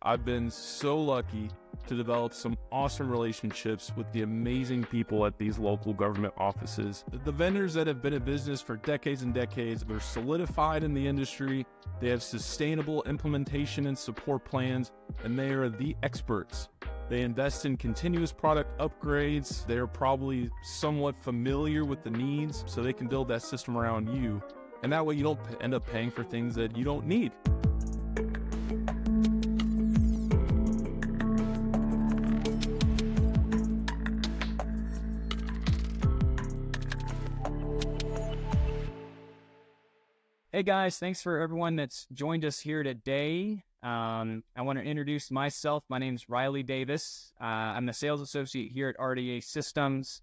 I've been so lucky to develop some awesome relationships with the amazing people at these local government offices. The vendors that have been in business for decades and decades, they're solidified in the industry, they have sustainable implementation and support plans, and they are the experts. They invest in continuous product upgrades. They're probably somewhat familiar with the needs, so they can build that system around you. And that way you don't end up paying for things that you don't need. Hey guys, thanks for everyone that's joined us here today. I want to introduce myself. My name is Riley Davis. I'm the sales associate here at RDA Systems.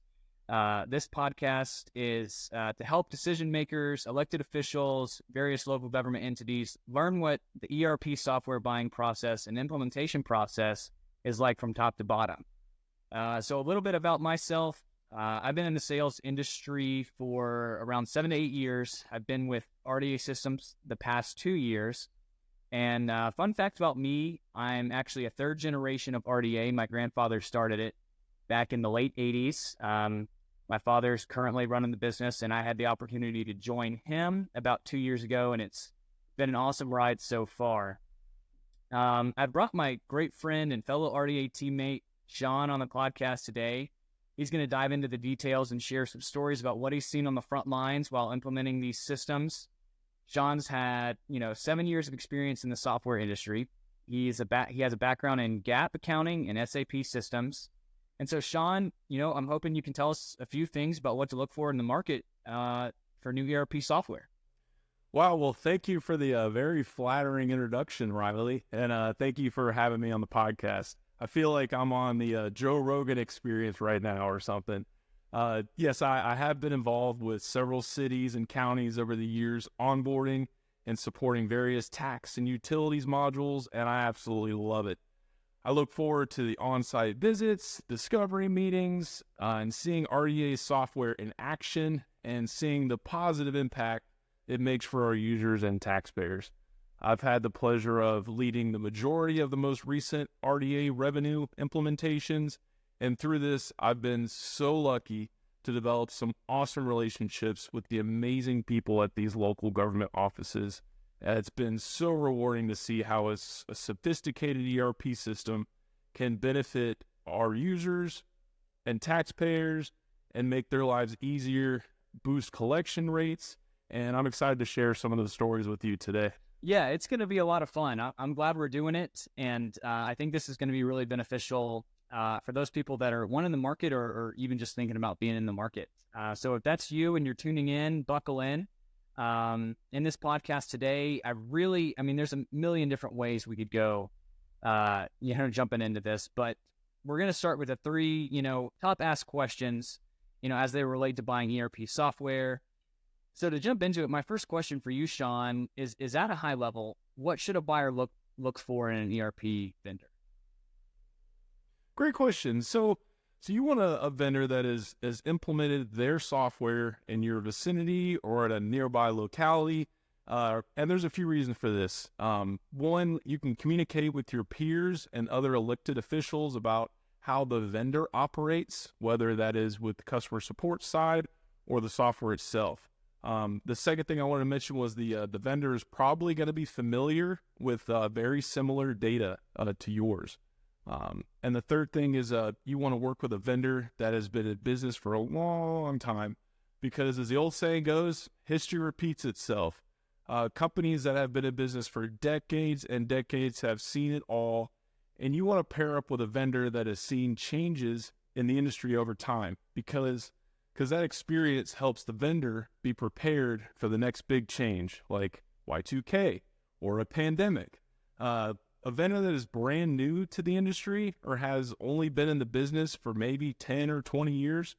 This podcast is to help decision makers, elected officials, various local government entities learn what the ERP software buying process and implementation process is like from top to bottom. So a little bit about myself. I've been in the sales industry for around 7 to 8 years. I've been with RDA Systems the past 2 years. And fun fact about me, I'm actually a third generation of RDA. My grandfather started it back in the late 80s. My father's currently running the business, and I had the opportunity to join him about 2 years ago, and it's been an awesome ride so far. I brought my great friend and fellow RDA teammate, Sean, on the podcast today. He's going to dive into the details and share some stories about what he's seen on the front lines while implementing these systems. Sean's had, 7 years of experience in the software industry. He has a background in GAAP accounting and SAP systems. And so, Sean, I'm hoping you can tell us a few things about what to look for in the market for new ERP software. Wow. Well, thank you for the very flattering introduction, Riley. And thank you for having me on the podcast. I feel like I'm on the Joe Rogan Experience right now or something. Yes, I have been involved with several cities and counties over the years, onboarding and supporting various tax and utilities modules, and I absolutely love it. I look forward to the on-site visits, discovery meetings, and seeing RDA software in action and seeing the positive impact it makes for our users and taxpayers. I've had the pleasure of leading the majority of the most recent RDA revenue implementations, and through this, I've been so lucky to develop some awesome relationships with the amazing people at these local government offices. It's been so rewarding to see how a sophisticated ERP system can benefit our users and taxpayers and make their lives easier, boost collection rates, and I'm excited to share some of those stories with you today. Yeah, it's going to be a lot of fun. I'm glad we're doing it, and I think this is going to be really beneficial for those people that are in the market or even just thinking about being in the market. So if that's you and you're tuning in, buckle in. In this podcast today, there's a million different ways we could go, jumping into this, but we're going to start with the 3, top asked questions, as they relate to buying ERP software. So to jump into it, my first question for you, Sean, is at a high level, what should a buyer look for in an ERP vendor? Great question. So you want a vendor that has implemented their software in your vicinity or at a nearby locality. And there's a few reasons for this. One, you can communicate with your peers and other elected officials about how the vendor operates, whether that is with the customer support side or the software itself. The second thing I wanted to mention was the vendor is probably going to be familiar with very similar data to yours. And the third thing is you want to work with a vendor that has been in business for a long time, because as the old saying goes, history repeats itself. Companies that have been in business for decades and decades have seen it all, and you want to pair up with a vendor that has seen changes in the industry over time, because that experience helps the vendor be prepared for the next big change, like Y2K or a pandemic. A vendor that is brand new to the industry or has only been in the business for maybe 10 or 20 years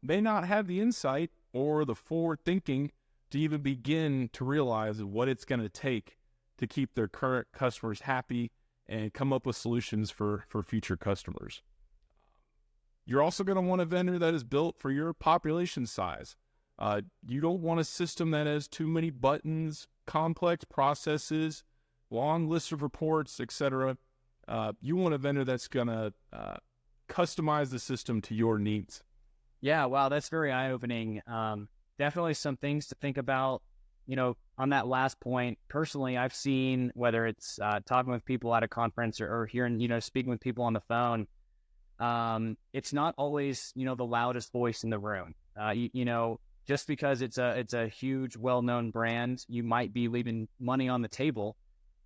may not have the insight or the forward thinking to even begin to realize what it's going to take to keep their current customers happy and come up with solutions for future customers. You're also going to want a vendor that is built for your population size. You don't want a system that has too many buttons, complex processes, long lists of reports, etc. You want a vendor that's going to customize the system to your needs. Yeah, wow, that's very eye-opening. Definitely some things to think about. On that last point, personally, I've seen, whether it's talking with people at a conference or hearing, speaking with people on the phone, it's not always, the loudest voice in the room. Just because it's a huge, well-known brand, you might be leaving money on the table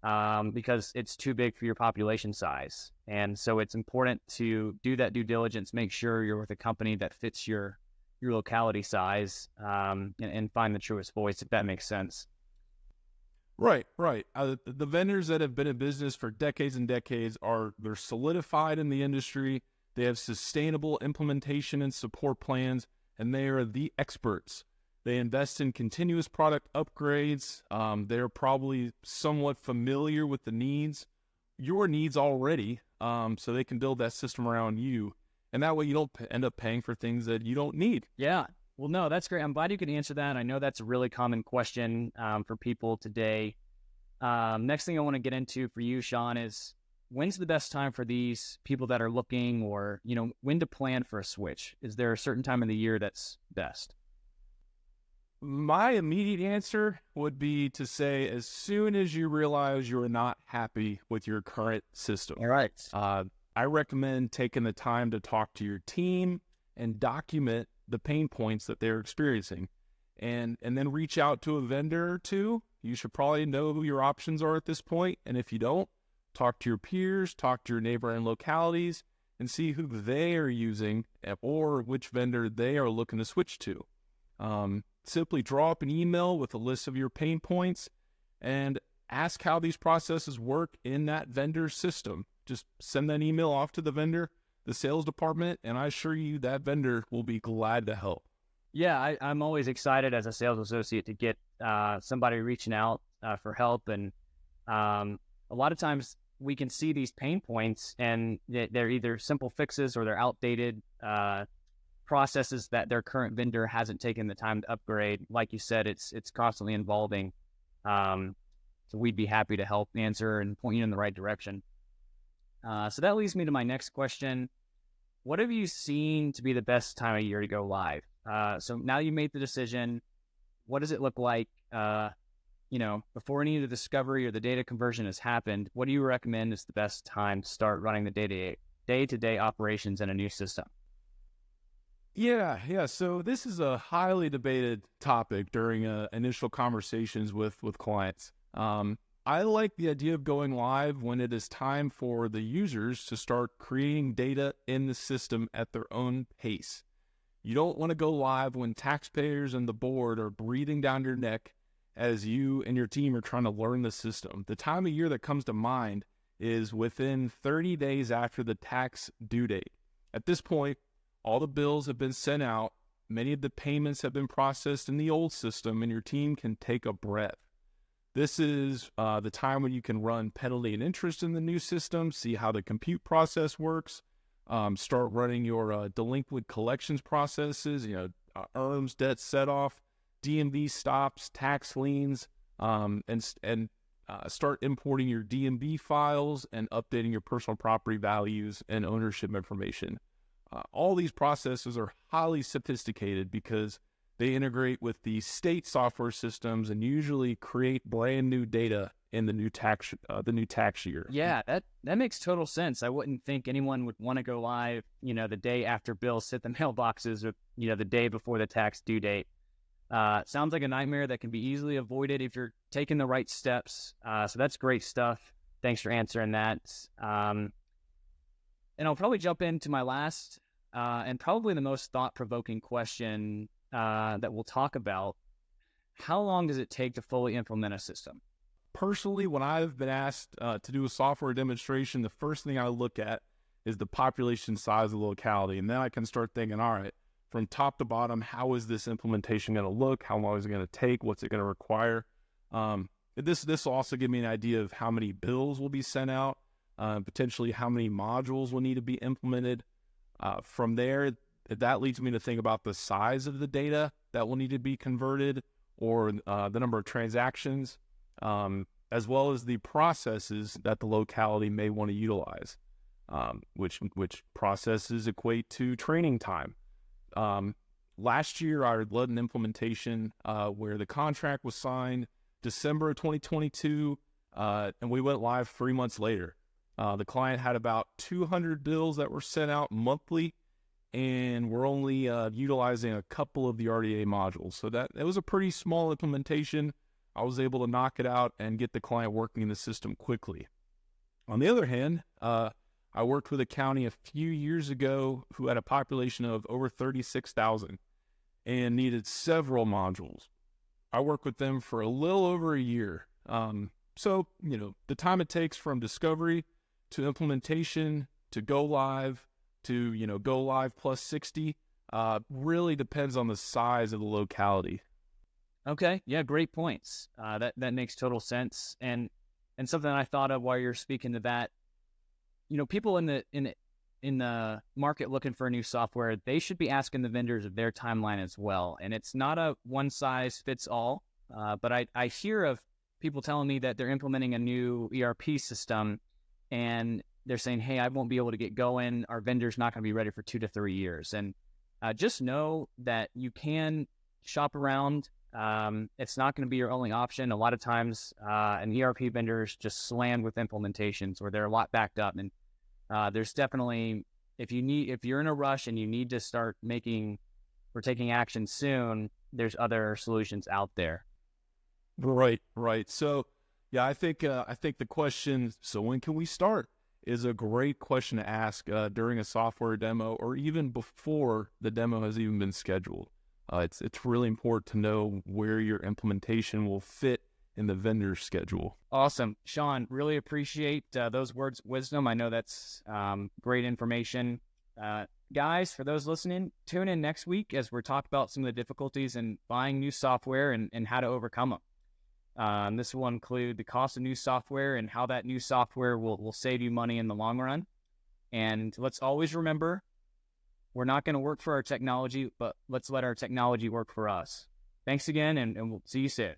because it's too big for your population size. And so it's important to do that due diligence, make sure you're with a company that fits your locality size, and find the truest voice, if that makes sense. Right. The vendors that have been in business for decades and decades they're solidified in the industry. They have sustainable implementation and support plans, and they are the experts. They invest in continuous product upgrades. They're probably somewhat familiar with your needs already, so they can build that system around you. And that way you don't end up paying for things that you don't need. Yeah. Well, no, that's great. I'm glad you could answer that. I know that's a really common question for people today. Next thing I want to get into for you, Sean, is when's the best time for these people that are looking, or, when to plan for a switch? Is there a certain time of the year that's best? My immediate answer would be to say as soon as you realize you're not happy with your current system. All right. I recommend taking the time to talk to your team and document the pain points that they're experiencing, and then reach out to a vendor or two. You should probably know who your options are at this point. And if you don't, talk to your peers, talk to your neighboring localities, and see who they are using or which vendor they are looking to switch to. Simply draw up an email with a list of your pain points and ask how these processes work in that vendor's system. Just send that email off to the vendor, the sales department, and I assure you that vendor will be glad to help. Yeah, I'm always excited as a sales associate to get somebody reaching out for help. And a lot of times we can see these pain points, and they're either simple fixes or they're outdated processes that their current vendor hasn't taken the time to upgrade. Like you said, it's constantly evolving. So we'd be happy to help answer and point you in the right direction. So that leads me to my next question. What have you seen to be the best time of year to go live? So now you made the decision. What does it look like, before any of the discovery or the data conversion has happened? What do you recommend is the best time to start running the day-to-day operations in a new system? Yeah. So this is a highly debated topic during initial conversations with clients. I like the idea of going live when it is time for the users to start creating data in the system at their own pace. You don't want to go live when taxpayers and the board are breathing down your neck as you and your team are trying to learn the system. The time of year that comes to mind is within 30 days after the tax due date. At this point, all the bills have been sent out, many of the payments have been processed in the old system, and your team can take a breath. This is the time when you can run penalty and interest in the new system, see how the compute process works, start running your delinquent collections processes, ERMs, debt set off, DMV stops, tax liens, and start importing your DMV files and updating your personal property values and ownership information. All these processes are highly sophisticated because they integrate with the state software systems and usually create brand new data in the new tax year. Yeah, that makes total sense. I wouldn't think anyone would want to go live, the day after bills hit the mailboxes, or the day before the tax due date. Sounds like a nightmare that can be easily avoided if you're taking the right steps. So that's great stuff. Thanks for answering that. And I'll probably jump into my last and probably the most thought-provoking question that we'll talk about. How long does it take to fully implement a system? Personally, when I've been asked to do a software demonstration, the first thing I look at is the population size of the locality. And then I can start thinking, all right, from top to bottom, how is this implementation going to look? How long is it going to take? What's it going to require? This will also give me an idea of how many bills will be sent out, potentially how many modules will need to be implemented. From there, that leads me to think about the size of the data that will need to be converted, or the number of transactions. as well as the processes that the locality may want to utilize, which processes equate to training time. Last year, I led an implementation where the contract was signed December of 2022, and we went live 3 months later. The client had about 200 bills that were sent out monthly, and we're only utilizing a couple of the RDA modules. So that was a pretty small implementation. I was able to knock it out and get the client working in the system quickly. On the other hand, I worked with a county a few years ago who had a population of over 36,000 and needed several modules. I worked with them for a little over a year. So, the time it takes from discovery to implementation to go live to, go live plus 60 really depends on the size of the locality. Okay. Yeah, great points. That makes total sense. And something I thought of while you're speaking to that, people in the market looking for a new software, they should be asking the vendors of their timeline as well. And it's not a one size fits all. But I hear of people telling me that they're implementing a new ERP system and they're saying, hey, I won't be able to get going. Our vendor's not going to be ready for 2 to 3 years. And just know that you can shop around. It's not going to be your only option. A lot of times an ERP vendor is just slammed with implementations or they're a lot backed up. And there's definitely, if you're in a rush and you need to start taking action soon, there's other solutions out there. Right. So, yeah, I think the question, so when can we start, is a great question to ask during a software demo or even before the demo has even been scheduled. It's really important to know where your implementation will fit in the vendor's schedule. Awesome. Sean, really appreciate those words of wisdom. I know that's great information. Guys, for those listening, tune in next week as we're talking about some of the difficulties in buying new software and how to overcome them. This will include the cost of new software and how that new software will save you money in the long run. And let's always remember, we're not going to work for our technology, but let's let our technology work for us. Thanks again, and we'll see you soon.